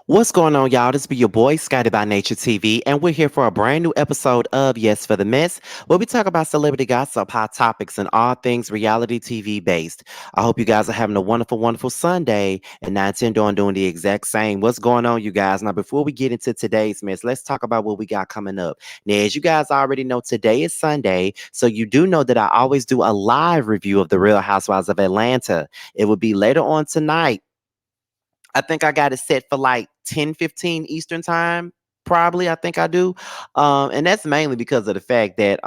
What's going on, y'all? This be your boy, Scotty by Nature TV, and we're here for a brand new episode of Yes for the Mess, where we talk about celebrity gossip, hot topics, and all things reality TV based. I hope you guys are having a wonderful, wonderful Sunday, and I intend on doing the exact same. What's going on, you guys? Now, before we get into today's mess, let's talk about what we got coming up. Now, as you guys already know, today is Sunday, so you do know that I always do a live review of The Real Housewives of Atlanta. It will be later on tonight. I think I got it set for like 10:15 Eastern time. Probably, I think I do. And that's mainly because of the fact that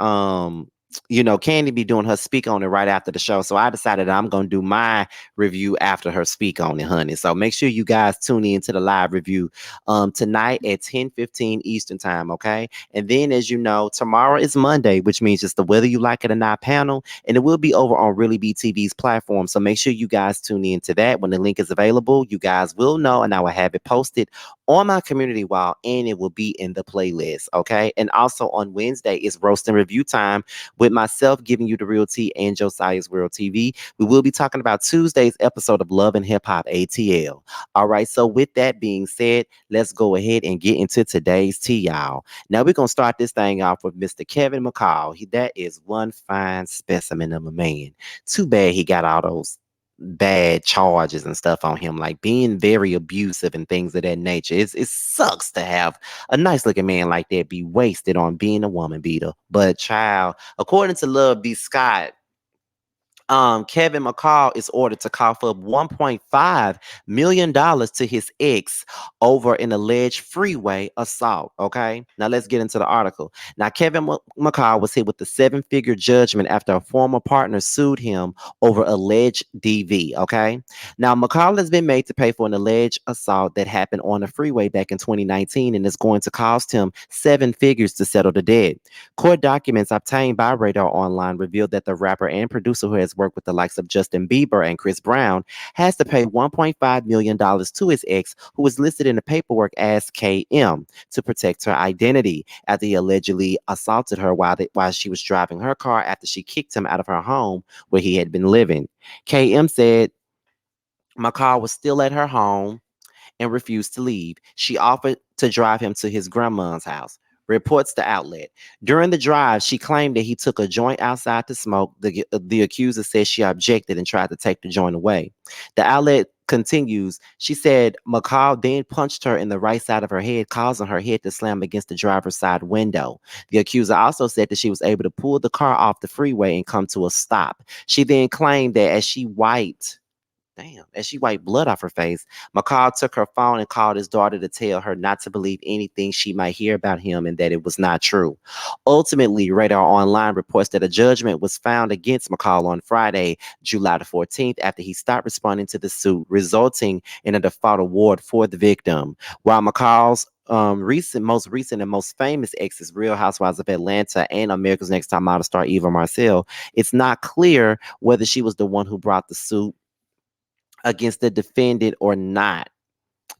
Candy be doing her speak on it right after the show. So I decided I'm gonna do my review after her speak on it, honey. So make sure you guys tune in to the live review tonight at 10:15 Eastern time, okay? And then as you know, tomorrow is Monday, which means it's the Whether You Like It or Not panel, and it will be over on Really Be TV's platform. So make sure you guys tune in to that when the link is available. You guys will know, and I will have it posted on my community wall, and it will be in the playlist. Okay. And also on Wednesday is roast and review time with myself giving you the real tea and Josiah's World TV. We will be talking about Tuesday's episode of Love and Hip Hop ATL. All right. So with that being said, let's go ahead and get into today's tea, y'all. Now we're gonna start this thing off with Mr. Kevin McCall. That is one fine specimen of a man. Too bad he got all those bad charges and stuff on him, like being very abusive and things of that nature. It sucks to have a nice looking man like that be wasted on being a woman beater. But child, according to Love B. Scott, Kevin McCall is ordered to cough up $1.5 million to his ex over an alleged freeway assault. Okay, now let's get into the article. Now, Kevin McCall was hit with a seven-figure judgment after a former partner sued him over alleged DV. Okay, now McCall has been made to pay for an alleged assault that happened on a freeway back in 2019, and is going to cost him seven figures to settle the debt. Court documents obtained by Radar Online revealed that the rapper and producer, who has worked with the likes of Justin Bieber and Chris Brown, has to pay $1.5 million to his ex, who was listed in the paperwork as KM, to protect her identity after he allegedly assaulted her while she was driving her car after she kicked him out of her home where he had been living. KM said McCall was still at her home and refused to leave. She offered to drive him to his grandma's house. Reports the outlet. During the drive, she claimed that he took a joint outside to smoke. The accuser said she objected and tried to take the joint away. The outlet continues. She said McCall then punched her in the right side of her head, causing her head to slam against the driver's side window. The accuser also said that she was able to pull the car off the freeway and come to a stop. She then claimed that as she wiped blood off her face, McCall took her phone and called his daughter to tell her not to believe anything she might hear about him and that it was not true. Ultimately, Radar Online reports that a judgment was found against McCall on Friday, July the 14th, after he stopped responding to the suit, resulting in a default award for the victim. While McCall's most recent and most famous exes, Real Housewives of Atlanta and America's Next Top Model star Eva Marcel, it's not clear whether she was the one who brought the suit against the defendant or not,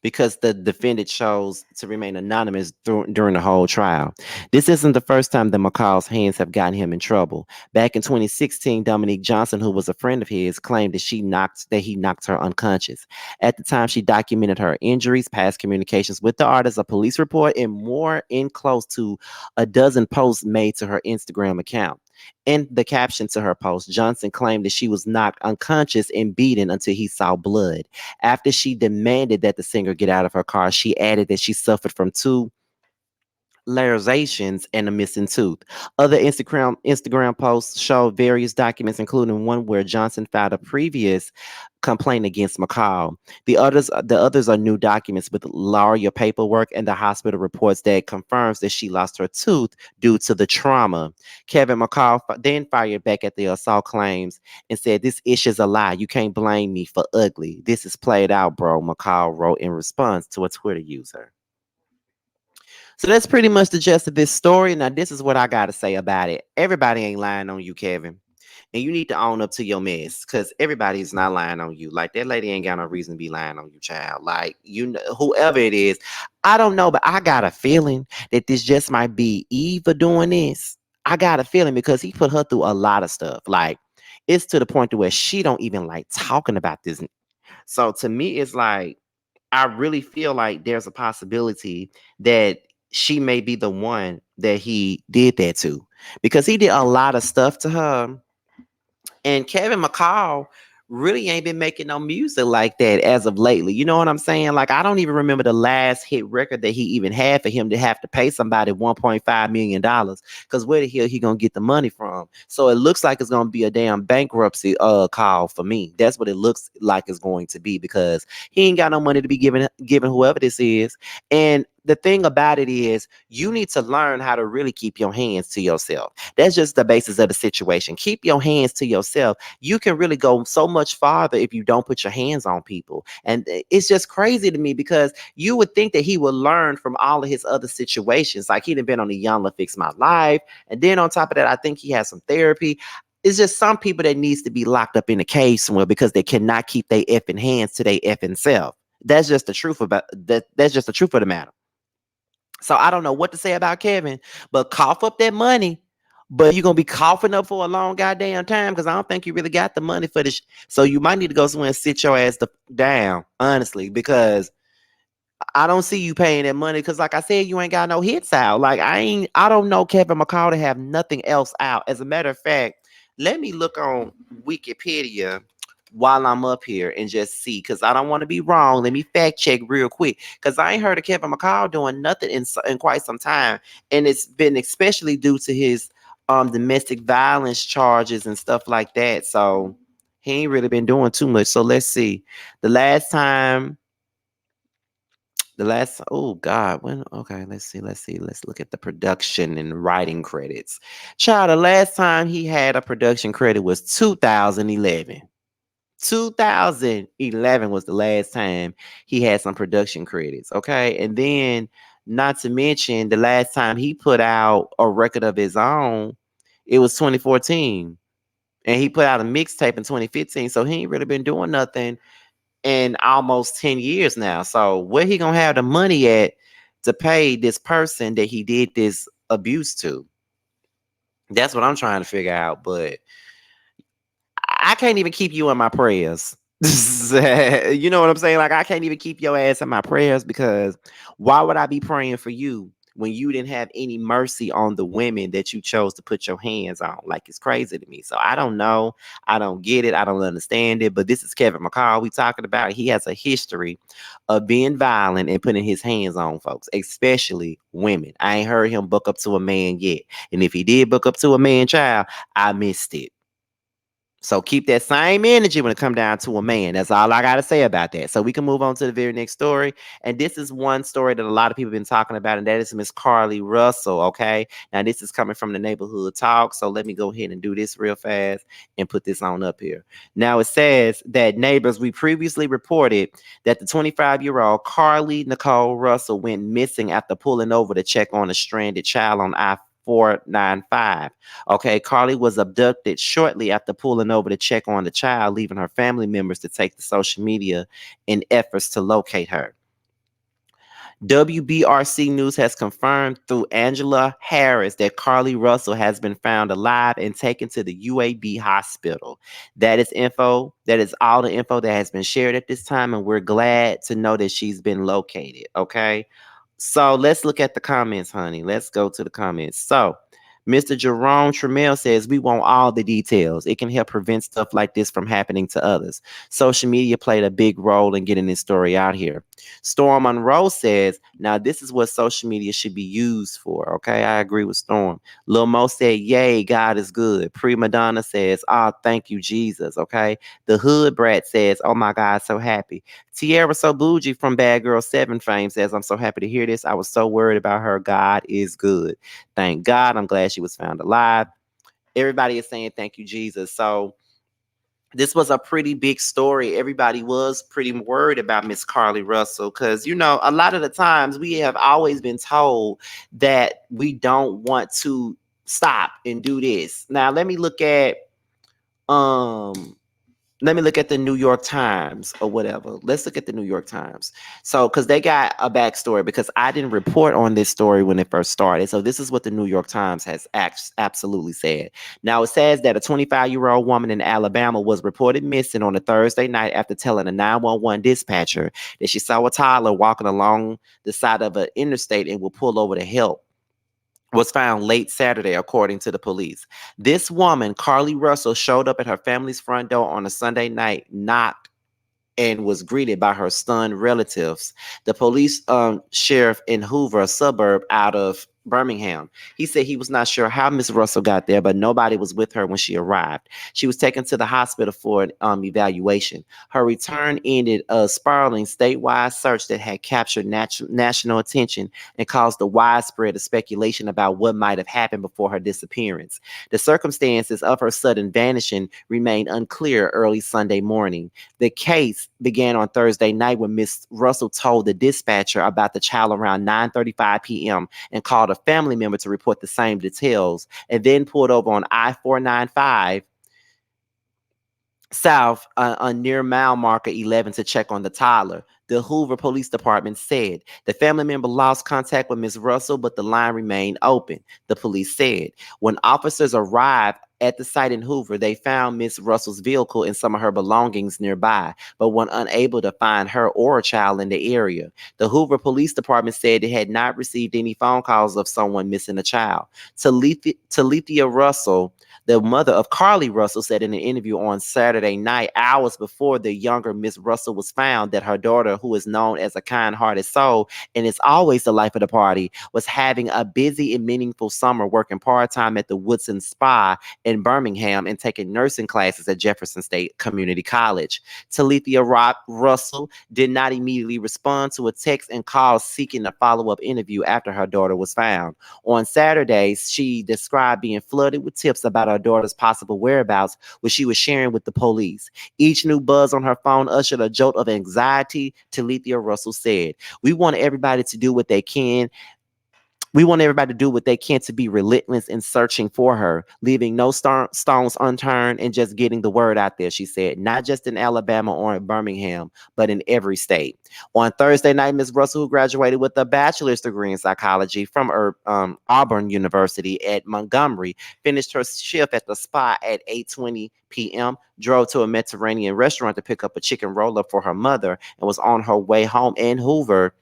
because the defendant chose to remain anonymous during the whole trial. This isn't the first time that McCall's hands have gotten him in trouble. Back in 2016, Dominique Johnson, who was a friend of his, claimed that he knocked her unconscious. At the time, she documented her injuries, past communications with the artist, a police report, and more in close to a dozen posts made to her Instagram account. In the caption to her post, Johnson claimed that she was knocked unconscious and beaten until he saw blood. After she demanded that the singer get out of her car, she added that she suffered from two lacerations and a missing tooth. Other Instagram posts show various documents, including one where Johnson filed a previous complaint against McCall. The others are new documents with lawyer paperwork, and the hospital reports that confirms that she lost her tooth due to the trauma. Kevin McCall then fired back at the assault claims and said, "This is a lie. You can't blame me for ugly. This is played out, bro," McCall wrote in response to a Twitter user. So that's pretty much the gist of this story. Now, this is what I got to say about it. Everybody ain't lying on you, Kevin. And you need to own up to your mess, because everybody's not lying on you. Like, that lady ain't got no reason to be lying on you, child. Like, whoever it is, I don't know, but I got a feeling that this just might be Eva doing this. I got a feeling because he put her through a lot of stuff. Like, it's to the point to where she don't even like talking about this. So to me, it's like, I really feel like there's a possibility that she may be the one that he did that to, because he did a lot of stuff to her. And Kevin McCall really ain't been making no music like that as of lately. You know what I'm saying? Like, I don't even remember the last hit record that he even had for him to have to pay somebody $1.5 million. Because where the hell he gonna get the money from? So it looks like it's gonna be a damn bankruptcy call for me. That's what it looks like it's going to be, because he ain't got no money to be giving whoever this is. And the thing about it is, you need to learn how to really keep your hands to yourself. That's just the basis of the situation. Keep your hands to yourself. You can really go so much farther if you don't put your hands on people. And it's just crazy to me, because you would think that he would learn from all of his other situations. Like, he'd been on the Young Fix My Life. And then on top of that, I think he has some therapy. It's just some people that needs to be locked up in a cage somewhere, because they cannot keep their effing hands to their effing self. That's just the truth about that. That's just the truth of the matter. So I don't know what to say about Kevin, but cough up that money. But you're gonna be coughing up for a long goddamn time, because I don't think you really got the money for this. So you might need to go somewhere and sit your ass down, honestly, because I don't see you paying that money. Because like I said, you ain't got no hits out. Like, I don't know Kevin McCall to have nothing else out. As a matter of fact, let me look on Wikipedia while I'm up here and just see, because I don't want to be wrong. Let me fact check real quick, because I ain't heard of Kevin McCall doing nothing in quite some time, and it's been especially due to his domestic violence charges and stuff like that. So he ain't really been doing too much. So let's see. The last time the last oh God, when okay, let's look at the production and writing credits. Child, the last time he had a production credit was 2011. 2011 was the last time he had some production credits. Okay. And then, not to mention, the last time he put out a record of his own, it was 2014. And he put out a mixtape in 2015. So he ain't really been doing nothing in almost 10 years now. So where he gonna have the money at to pay this person that he did this abuse to? That's what I'm trying to figure out. But I can't even keep you in my prayers. You know what I'm saying? Like, I can't even keep your ass in my prayers, because why would I be praying for you when you didn't have any mercy on the women that you chose to put your hands on? Like, it's crazy to me. So I don't know. I don't get it. I don't understand it. But this is Kevin McCall we talking about. He has a history of being violent and putting his hands on folks, especially women. I ain't heard him buck up to a man yet. And if he did buck up to a man, child, I missed it. So keep that same energy when it come down to a man. That's all I got to say about that. So we can move on to the very next story. And this is one story that a lot of people have been talking about, and that is Miss Carlee Russell. Okay. Now, this is coming from the Neighborhood Talk. So let me go ahead and do this real fast and put this on up here. Now, it says that neighbors, we previously reported that the 25-year-old Carlee Nicole Russell went missing after pulling over to check on a stranded child on I-495. Okay, Carlee was abducted shortly after pulling over to check on the child, leaving her family members to take to social media in efforts to locate her. WBRC News has confirmed through Angela Harris that Carlee Russell has been found alive and taken to the UAB hospital. That is info. That is all the info that has been shared at this time, and we're glad to know that she's been located. Okay. So let's look at the comments, honey. Let's go to the comments. So Mr. Jerome Trammell says, we want all the details. It can help prevent stuff like this from happening to others. Social media played a big role in getting this story out here. Storm Monroe says, now this is what social media should be used for. Okay, I agree with Storm. Lil Mo said, yay, God is good. Prima Donna says, oh, thank you, Jesus. Okay. The Hood Brat says, oh my God, so happy. Tierra So Bougie from Bad Girl 7 fame says, I'm so happy to hear this. I was so worried about her. God is good. Thank God. I'm glad she was found alive. Everybody is saying thank you, Jesus. So this was a pretty big story. Everybody was pretty worried about Miss Carlee Russell, because, you know, a lot of the times we have always been told that we don't want to stop and do this. Now, let me look at um let me look at the New York Times or whatever. Let's look at the New York Times. So, because they got a backstory, because I didn't report on this story when it first started. So, this is what the New York Times has absolutely said. Now, it says that a 25-year-old woman in Alabama was reported missing on a Thursday night after telling a 911 dispatcher that she saw a toddler walking along the side of an interstate and would pull over to help. Was found late Saturday, according to the police. This woman, Carlee Russell, showed up at her family's front door on a Sunday night, knocked, and was greeted by her stunned relatives. The police sheriff in Hoover, a suburb out of Birmingham, he said he was not sure how Miss Russell got there, but nobody was with her when she arrived. She was taken to the hospital for an evaluation. Her return ended a spiraling statewide search that had captured national attention and caused a widespread of speculation about what might have happened before her disappearance. The circumstances of her sudden vanishing remained unclear early Sunday morning. The case began on Thursday night when Miss Russell told the dispatcher about the child around 9:35 p.m. and called a family member to report the same details, and then pulled over on I-495 south on near mile marker 11 to check on the toddler. The Hoover Police Department said the family member lost contact with Ms. Russell, but the line remained open, the police said. When officers arrived at the site in Hoover, they found Ms. Russell's vehicle and some of her belongings nearby, but were unable to find her or a child in the area. The Hoover Police Department said it had not received any phone calls of someone missing a child. Talethia Russell, the mother of Carlee Russell, said in an interview on Saturday night, hours before the younger Miss Russell was found, that her daughter, who is known as a kind-hearted soul and is always the life of the party, was having a busy and meaningful summer working part-time at the Woodson Spa in Birmingham and taking nursing classes at Jefferson State Community College. Talethia Russell did not immediately respond to a text and call seeking a follow-up interview after her daughter was found. On Saturdays, she described being flooded with tips about her daughter's possible whereabouts, which she was sharing with the police. Each new buzz on her phone ushered a jolt of anxiety, Talethia Russell said. We want everybody to do what they can to be relentless in searching for her, leaving no stones unturned and just getting the word out there, she said, not just in Alabama or in Birmingham, but in every state. On Thursday night, Ms. Russell, who graduated with a bachelor's degree in psychology from Auburn University at Montgomery, finished her shift at the spa at 8:20 p.m., drove to a Mediterranean restaurant to pick up a chicken roll-up for her mother, and was on her way home in Hoover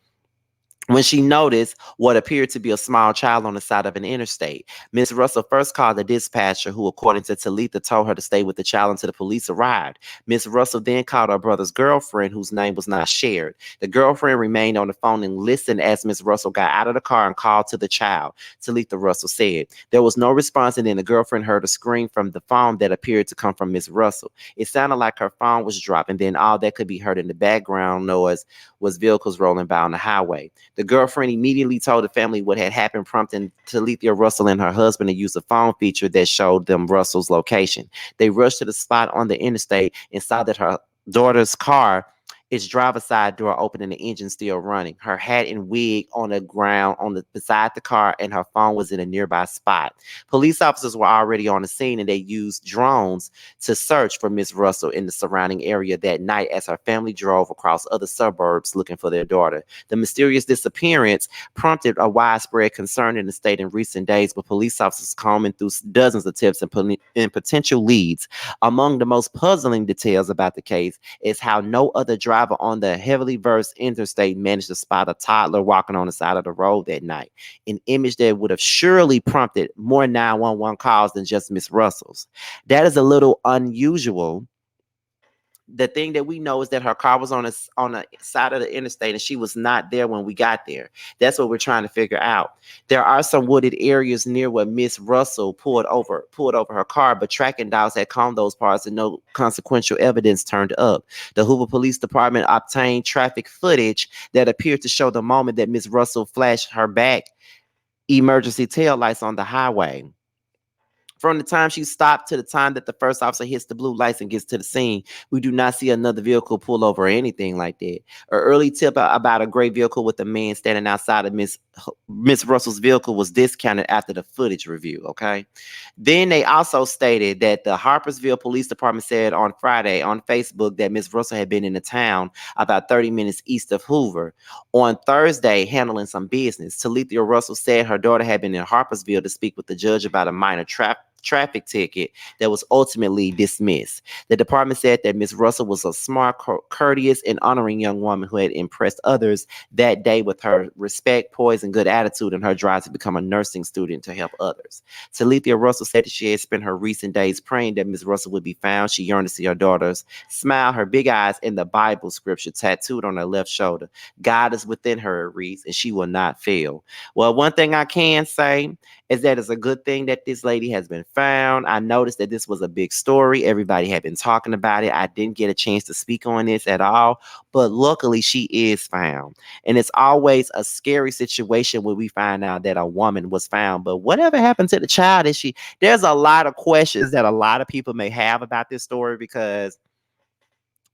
when she noticed what appeared to be a small child on the side of an interstate. Miss Russell first called the dispatcher, who, according to Talitha, told her to stay with the child until the police arrived. Miss Russell then called her brother's girlfriend, whose name was not shared. The girlfriend remained on the phone and listened as Miss Russell got out of the car and called to the child, Talitha Russell said. There was no response, and then the girlfriend heard a scream from the phone that appeared to come from Miss Russell. It sounded like her phone was dropping, then all that could be heard in the background noise was vehicles rolling by on the highway. The girlfriend immediately told the family what had happened, prompting Talethia Russell and her husband to use a phone feature that showed them Russell's location. They rushed to the spot on the interstate and saw that her daughter's car, its driver's side door open and the engine still running. Her hat and wig on the ground beside the car, and her phone was in a nearby spot. Police officers were already on the scene, and they used drones to search for Miss Russell in the surrounding area that night as her family drove across other suburbs looking for their daughter. The mysterious disappearance prompted a widespread concern in the state in recent days, with police officers combing through dozens of tips and potential leads. Among the most puzzling details about the case is how no other driver on the heavily versed interstate managed to spot a toddler walking on the side of the road that night, an image that would have surely prompted more 911 calls than just Miss Russell's. That is a little unusual. The thing that we know is that her car was on the side of the interstate and she was not there when we got there. That's what we're trying to figure out. There are some wooded areas near where Miss Russell pulled over her car, but tracking dogs had combed those parts and no consequential evidence turned up. The Hoover Police Department obtained traffic footage that appeared to show the moment that Miss Russell flashed her back emergency tail lights on the highway. From the time she stopped to the time that the first officer hits the blue lights and gets to the scene, we do not see another vehicle pull over or anything like that. An early tip about a gray vehicle with a man standing outside of Miss Miss Russell's vehicle was discounted after the footage review. Okay. Then they also stated that the Harpersville Police Department said on Friday on Facebook that Miss Russell had been in the town about 30 minutes east of Hoover on Thursday handling some business. Carlethia Russell said her daughter had been in Harpersville to speak with the judge about a minor traffic ticket that was ultimately dismissed. The department said that Miss Russell was a smart, courteous, and honoring young woman who had impressed others that day with her respect, poise, and good attitude and her drive to become a nursing student to help others. Carlethia Russell said that she had spent her recent days praying that Miss Russell would be found. She yearned to see her daughter's smile, her big eyes, and the Bible scripture tattooed on her left shoulder. God is within her, it reads, and she will not fail. Well, one thing I can say is that it's a good thing that this lady has been found. I noticed that this was a big story. Everybody had been talking about it. I didn't get a chance to speak on this at all, but luckily she is found. And it's always a scary situation when we find out that a woman was found. But whatever happened to the child? Is she? There's a lot of questions that a lot of people may have about this story because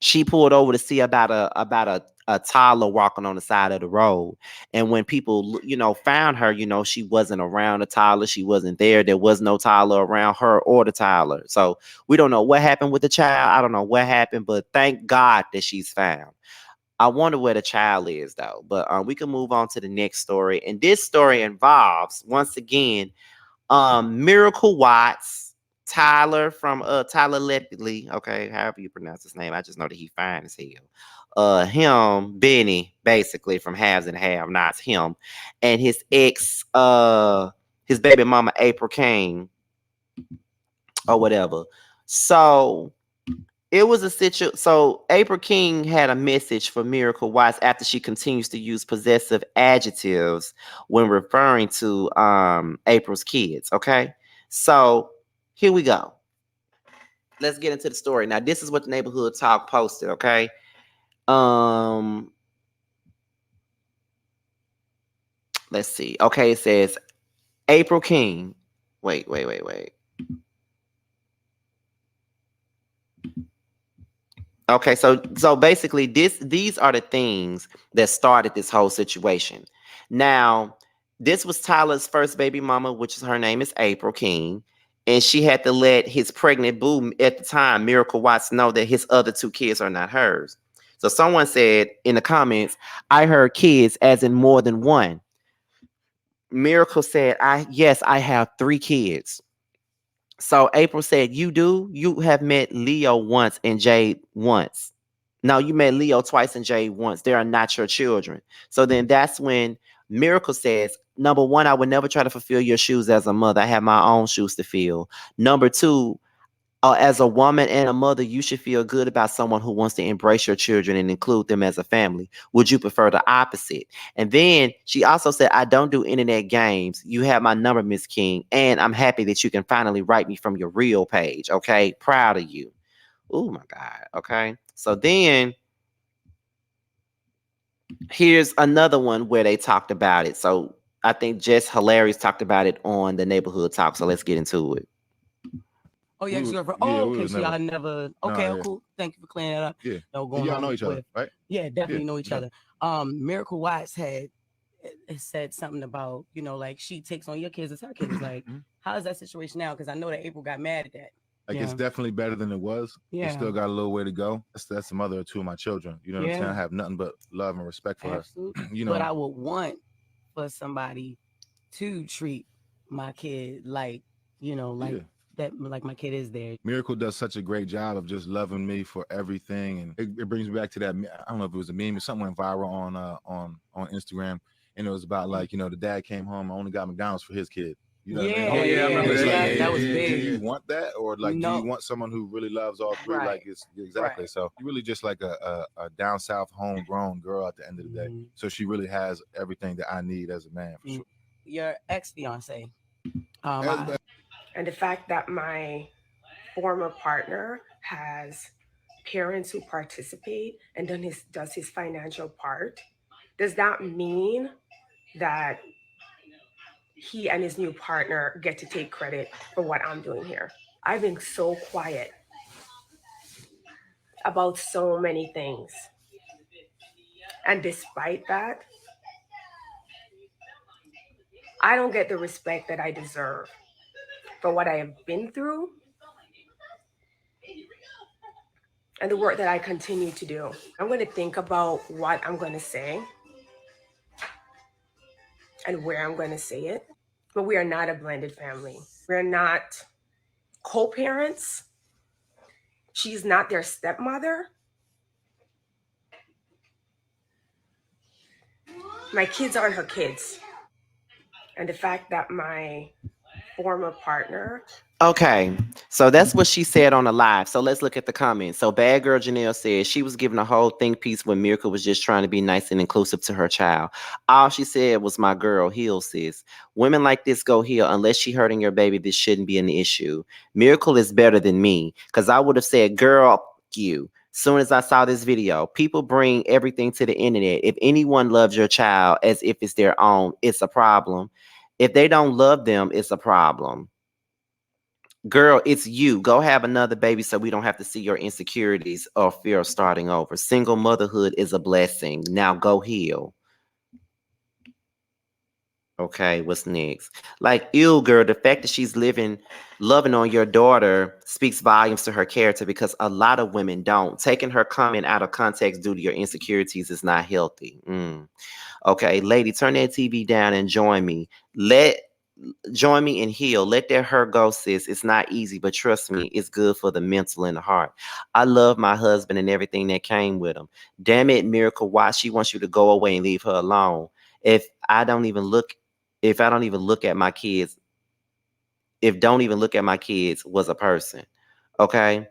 she pulled over to see about a toddler walking on the side of the road. And when people, found her, she wasn't around the toddler. She wasn't there. There was no toddler around her or the toddler. So we don't know what happened with the child. I don't know what happened, but thank God that she's found. I wonder where the child is though. But we can move on to the next story. And this story involves, once again, Miracle Watts, Tyler from Tyler Lepidley, okay, however you pronounce his name. I just know that he fine as hell. Him, Benny, basically from Haves and Have Nots, him, and his ex, his baby mama April King, or whatever. So it was a situation. So April King had a message for Miracle Watts after she continues to use possessive adjectives when referring to April's kids. Okay, so here we go. Let's get into the story. Now, this is what the neighborhood talk posted. Okay, um, let's see. Okay, it says April King. Wait. Okay, so basically these are the things that started this whole situation. Now, this was Tyler's first baby mama, which is her name is April King, and she had to let his pregnant boo at the time, Miracle Watts, know that his other two kids are not hers. So someone said in the comments, I heard kids as in more than one. Miracle said, I have three kids. So April said, you do? You have met Leo once and Jade once. No, you met Leo twice and Jade once. They are not your children. So then that's when Miracle says, number one, I would never try to fulfill your shoes as a mother. I have my own shoes to fill. Number two, as a woman and a mother, you should feel good about someone who wants to embrace your children and include them as a family. Would you prefer the opposite? And then she also said, I don't do internet games. You have my number, Miss King, and I'm happy that you can finally write me from your real page. Okay. Proud of you. Oh my God. Okay. So then here's another one where they talked about it. So I think Jess Hilarious talked about it on the neighborhood talk. So let's get into it. Oh, yeah, girlfriend. Oh, okay. So y'all never. Okay, oh, cool. Thank you for clearing that up. Yeah. No, going y'all know each other, right? Yeah, definitely know each other. Miracle Watts had said something about, like she takes on your kids as her kids. Like, how is that situation now? Because I know that April got mad at that. Like it's definitely better than it was. Yeah. It still got a little way to go. That's the mother of two of my children. You know what I'm saying? I have nothing but love and respect for her. But I would want for somebody to treat my kid like, that, like my kid is there. Miracle does such a great job of just loving me for everything, and it brings me back to that. I don't know if it was a meme or something went viral on Instagram, and it was about like the dad came home, I only got McDonald's for his kid. You know what I mean? Oh yeah, I remember that. That was big. Do you want that, or like, do you want someone who really loves all three? Right. Like, it's exactly. Right. So you really just like a down south homegrown girl at the end of the day. So she really has everything that I need as a man. For sure. Your ex-fiance. And the fact that my former partner has parents who participate and then does his financial part, does that mean that he and his new partner get to take credit for what I'm doing here? I've been so quiet about so many things. And despite that, I don't get the respect that I deserve for what I have been through and the work that I continue to do. I'm going to think about what I'm going to say and where I'm going to say it. But we are not a blended family. We're not co parents. She's not their stepmother. My kids aren't her kids. And the fact that my former partner, Okay, so that's what she said on the live. So let's look at the comments. So Bad Girl Janelle said she was giving a whole think piece when Miracle was just trying to be nice and inclusive to her child. All she said was, "My girl, heal, sis. Women like this go heal. Unless she hurting your baby, this shouldn't be an issue. Miracle is better than me, because I would have said, girl, f- you." Soon as I saw this video, people bring everything to the internet. If anyone loves your child as if it's their own, it's a problem. If they don't love them, it's a problem. Girl, it's you. Go have another baby so we don't have to see your insecurities or fear of starting over. Single motherhood is a blessing. Now go heal. Okay, what's next? Like, ew, girl, the fact that she's loving on your daughter speaks volumes to her character, because a lot of women don't. Taking her comment out of context due to your insecurities is not healthy. Okay, lady, turn that TV down and join me. Join me and heal. Let that hurt go, sis. It's not easy, but trust me, it's good for the mental and the heart. I love my husband and everything that came with him. Damn it, Miracle, why she wants you to go away and leave her alone? If I don't even look, if I don't even look at my kids, if don't even look at my kids was a person. Okay.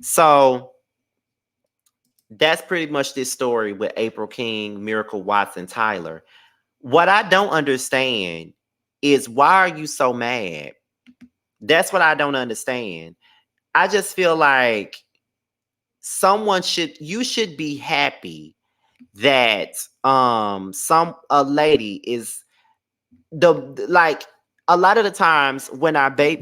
So that's pretty much this story with April King, Miracle Watson, Tyler. What I don't understand is, why are you so mad? That's what I don't understand. I just feel like you should be happy that some a lady is the like a lot of the times when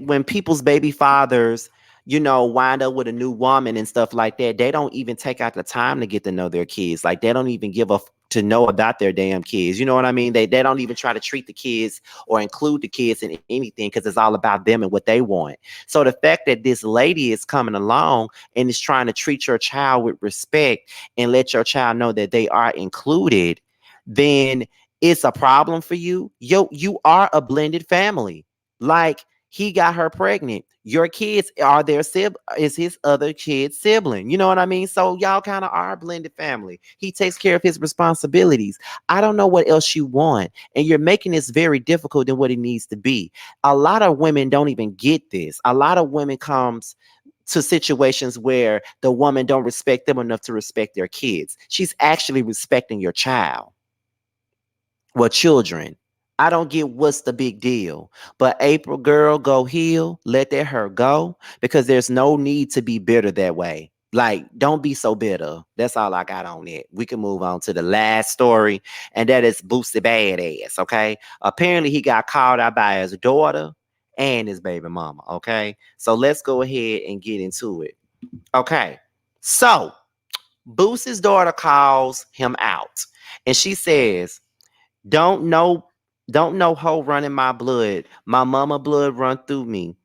when people's baby fathers, wind up with a new woman and stuff like that, they don't even take out the time to get to know their kids. Like, they don't even give a to know about their damn kids. You know what I mean? They don't even try to treat the kids or include the kids in anything, because it's all about them and what they want. So the fact that this lady is coming along and is trying to treat your child with respect and let your child know that they are included, then it's a problem for you. You are a blended family. Like, he got her pregnant. Your kids are is his other kid's sibling. You know what I mean? So y'all kind of are a blended family. He takes care of his responsibilities. I don't know what else you want. And you're making this very difficult than what it needs to be. A lot of women don't even get this. A lot of women comes to situations where the woman don't respect them enough to respect their kids. She's actually respecting your child. Well, children. I don't get what's the big deal. But April, girl, go heal. Let that hurt go, because there's no need to be bitter that way. Like, don't be so bitter. That's all I got on it. We can move on to the last story, and that is Boosie Badass. Okay. Apparently, he got called out by his daughter and his baby mama. Okay. So let's go ahead and get into it. Okay. So Boosie's daughter calls him out, and she says, don't know, don't know hoe running my blood. My mama blood run through me.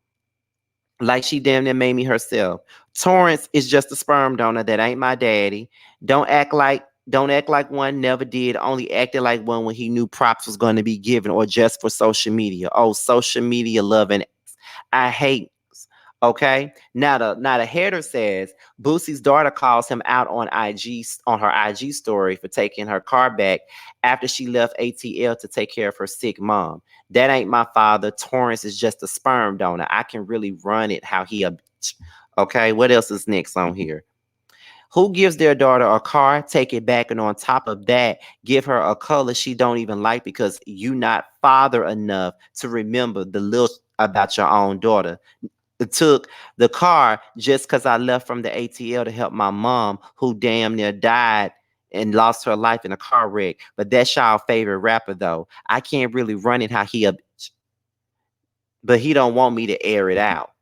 Like she damn near made me herself. Torrance is just a sperm donor. That ain't my daddy. Don't act like one, never did. Only acted like one when he knew props was going to be given, or just for social media. Oh, social media loving. I hate. Okay. Now the header says Boosie's daughter calls him out on her IG story for taking her car back after she left ATL to take care of her sick mom. That ain't my father. Torrance is just a sperm donor. I can really run it how he a bitch. Okay. What else is next on here? Who gives their daughter a car, take it back, and on top of that, give her a color she don't even like because you not father enough to remember the little about your own daughter? It took the car just because I left from the ATL to help my mom, who damn near died and lost her life in a car wreck. But that's y'all favorite rapper, though. I can't really run it how but he don't want me to air it out.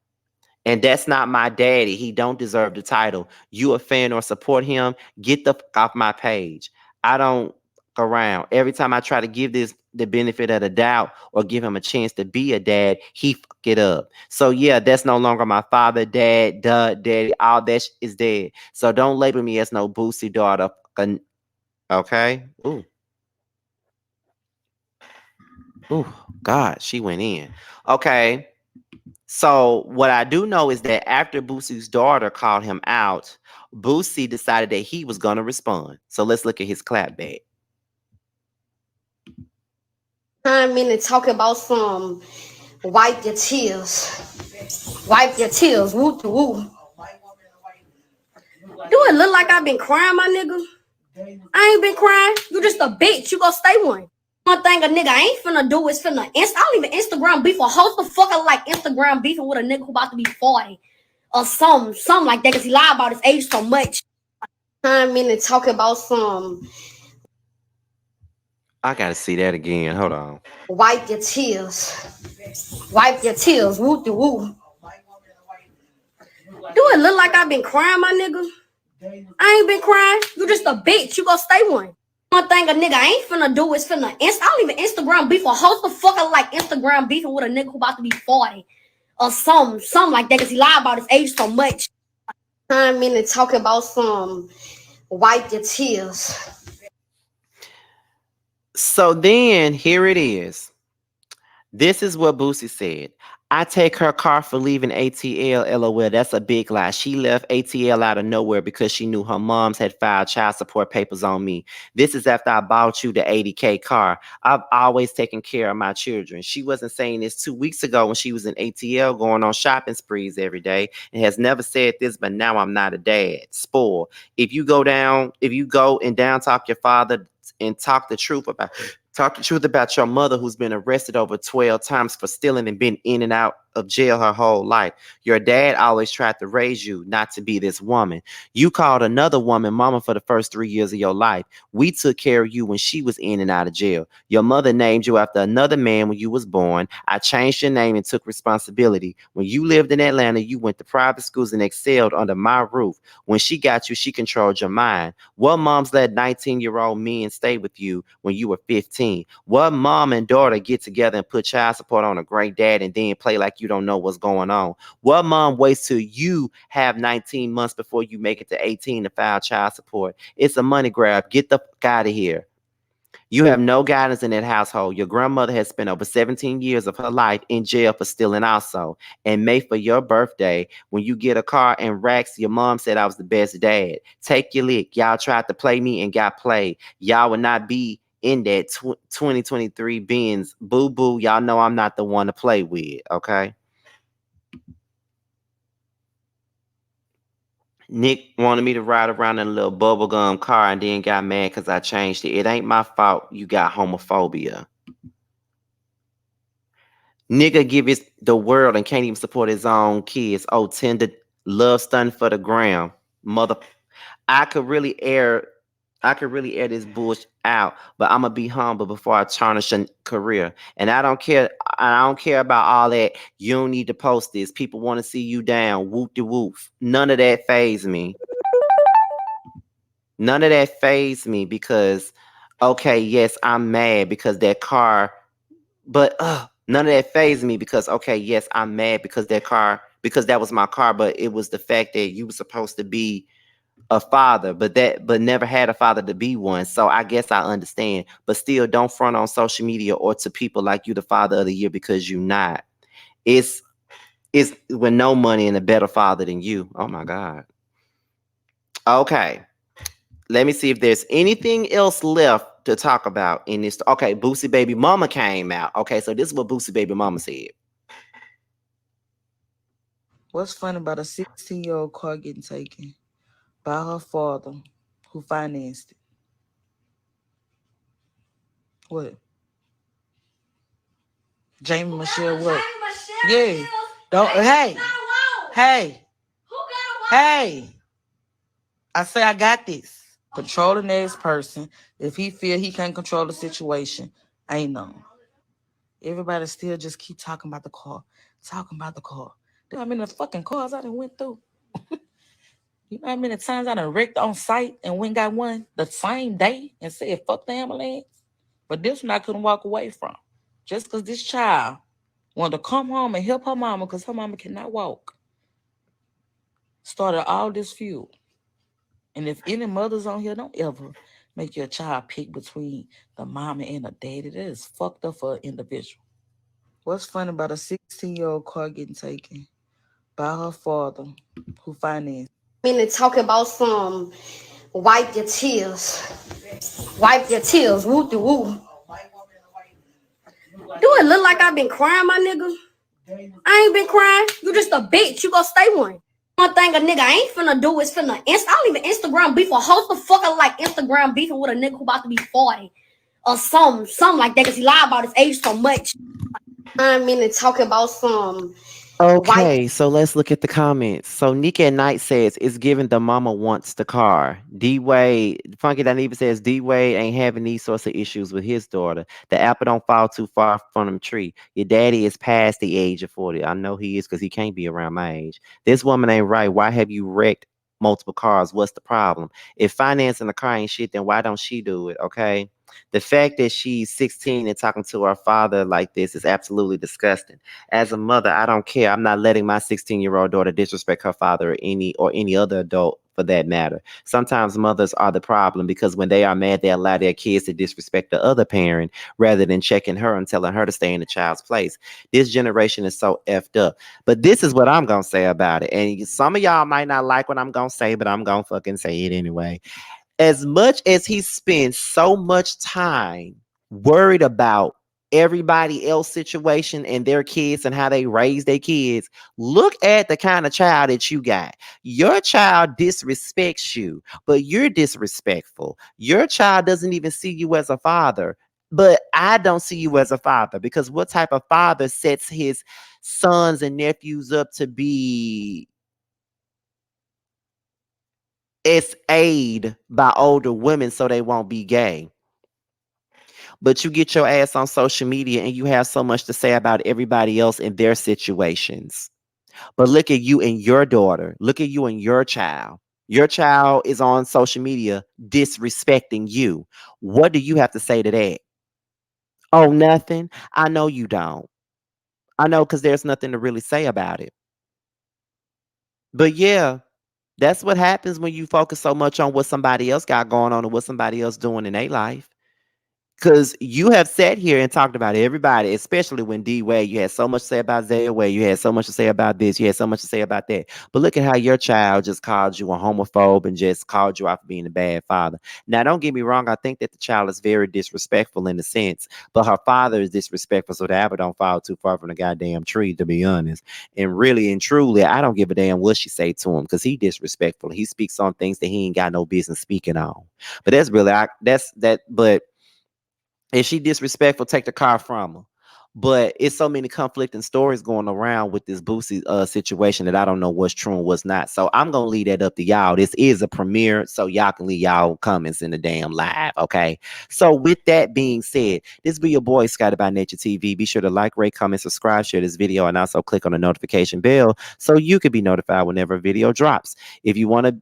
And that's not my daddy. He don't deserve the title. You a fan or support him? Get the fuck off my page. I don't. around. Every time I try to give this the benefit of the doubt or give him a chance to be a dad, he fuck it up. So yeah, that's no longer my father, dad, duh, daddy. All that is dead. So don't label me as no Boosie daughter. Okay. Ooh, ooh, God, she went in. Okay. So what I do know is that after Boosie's daughter called him out, Boosie decided that he was gonna respond. So let's look at his clapback. Time in and talk about some wipe your tears. Wipe your tears. Woo to woo. Do it look like I've been crying, my nigga? I ain't been crying. You just a bitch. You gonna stay one. One thing a nigga ain't finna do is finna I don't even Instagram beef or host the fucker like Instagram beefing with a nigga who about to be 40 or something like that because he lied about his age so much. Time in and talk about some I gotta see that again. Hold on. wipe your tears. Wipe your tears. Woo to woo. Do it look like I've been crying, my nigga? I ain't been crying. You just a bitch. You gonna stay one. One thing a nigga ain't finna do is finna I don't even Instagram beef or host the fucker like Instagram beefing with a nigga who about to be 40 or something like that because he lied about his age so much. Time in and talk about some wipe your tears. So then here it is. This is what Boosie said. I take her car for leaving ATL. LOL. That's a big lie. She left ATL out of nowhere because she knew her moms had filed child support papers on me. This is after I bought you the 80K car. I've always taken care of my children. She wasn't saying this 2 weeks ago when she was in ATL going on shopping sprees every day and has never said this, but now I'm not a dad. Spoil. If you go and down talk your father and talk the truth about your mother who's been arrested over 12 times for stealing and been in and out of jail her whole life. Your dad always tried to raise you not to be this woman. You called another woman mama for the first 3 years of your life. We took care of you when she was in and out of jail. Your mother named you after another man when you was born. I changed your name and took responsibility. When you lived in Atlanta, you went to private schools and excelled under my roof. When she got you, she controlled your mind. What moms let 19-year-old men stay with you when you were 15? What mom and daughter get together and put child support on a great dad and then play like you don't know what's going on? What mom waits till you have 19 months before you make it to 18 to file child support? It's a money grab. Get the fuck out of here. You have no guidance in that household. Your grandmother has spent over 17 years of her life in jail for stealing also. And May, for your birthday, when you get a car and racks, your mom said I was the best dad. Take your lick. Y'all tried to play me and got played. Y'all would not be in that 2023 Benz. Boo boo. Y'all know I'm not the one to play with. Okay. Nick wanted me to ride around in a little bubblegum car and then got mad because I changed it. It ain't my fault you got homophobia. Nigga give his the world and can't even support his own kids. Oh, tender love stun for the gram. Mother, I could really air I could really air this bullshit out, but I'ma be humble before I tarnish a career. And I don't care about all that. You don't need to post this. People want to see you down. Whoop de whoop. None of that phase me. None of that phase me because okay, yes, I'm mad because that car, but none of that phased me because okay, yes, I'm mad because because that was my car, but it was the fact that you were supposed to be a father, but never had a father to be one. So I guess I understand, but still don't front on social media or to people like you the father of the year because you not. It's it's with no money and a better father than you. Oh my God. Okay. Let me see if there's anything else left to talk about in this. Okay, Boosie baby mama came out. Okay, so this is what Boosie baby mama said. What's funny about a 16-year-old car getting taken by her father who financed it? What? Jamie Michelle what? Yeah. Don't hey. Hey. I say I got this. Control the next person. If he feel he can't control the situation, ain't no. Everybody still just keep talking about the car. Talking about the car. I mean the fucking cars I done went through. You know how many times I done wrecked on site and went and got one the same day and said, fuck the ambulance? But this one I couldn't walk away from. Just because this child wanted to come home and help her mama because her mama cannot walk. Started all this feud. And if any mothers on here, don't ever make your child pick between the mama and the daddy. That is fucked up for an individual. What's funny about a 16-year-old car getting taken by her father who financed? I mean, talking about some wipe your tears. Wipe your tears. Woo de woo. Do it look like I've been crying, my nigga? I ain't been crying. You just a bitch. You gonna stay one. One thing a nigga ain't finna do is finna I don't even Instagram beef or host the fucker like Instagram beefing with a nigga who about to be 40 or something like that because he lied about his age so much. I mean, talking about some Okay, so let's look at the comments. So Nika at Night says it's given the mama wants the car. D Wade, Funky that even says D Wade ain't having these sorts of issues with his daughter. The apple don't fall too far from the tree. Your daddy is past the age of 40. I know he is because he can't be around my age. This woman ain't right. Why have you wrecked multiple cars? What's the problem? If financing the car ain't shit, then why don't she do it? Okay. The fact that she's 16 and talking to her father like this is absolutely disgusting. As a mother, I don't care. I'm not letting my 16-year-old daughter disrespect her father or any other adult for that matter. Sometimes mothers are the problem because when they are mad, they allow their kids to disrespect the other parent rather than checking her and telling her to stay in the child's place. This generation is so effed up. But this is what I'm going to say about it. And some of y'all might not like what I'm going to say, but I'm going to fucking say it anyway. As much as he spends so much time worried about everybody else situation and their kids and how they raise their kids, look at the kind of child that you got. Your child disrespects you, but you're disrespectful. Your child doesn't even see you as a father, but I don't see you as a father because what type of father sets his sons and nephews up to be it's aid by older women so they won't be gay? But you get your ass on social media and you have so much to say about everybody else in their situations. But look at you and your daughter. Look at you and your child. Your child is on social media disrespecting you. What do you have to say to that? Oh, nothing. I know you don't. I know because there's nothing to really say about it. But yeah, that's what happens when you focus so much on what somebody else got going on and what somebody else doing in their life. Because you have sat here and talked about everybody, especially when D Wade, you had so much to say about Zaya Wade, you had so much to say about this, you had so much to say about that. But look at how your child just called you a homophobe and just called you out for being a bad father. Now, don't get me wrong, I think that the child is very disrespectful in a sense, but her father is disrespectful, so the apple don't fall too far from the goddamn tree, to be honest. And really and truly, I don't give a damn what she say to him because he disrespectful. He speaks on things that he ain't got no business speaking on. But that's really, but if she disrespectful, take the car from her. But it's so many conflicting stories going around with this Boosie situation that I don't know what's true and what's not. So I'm gonna leave that up to y'all. This is a premiere, so y'all can leave y'all comments in the damn live. Okay. So with that being said, this be your boy Scotty by Nature TV. Be sure to like, rate, comment, subscribe, share this video, and also click on the notification bell so you can be notified whenever a video drops. If you wanna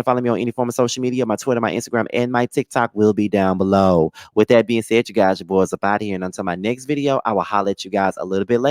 follow me on any form of social media, my Twitter, my Instagram, and my TikTok will be down below. With that being said, you guys, your boys up out here, and until my next video, I will holler at you guys a little bit later.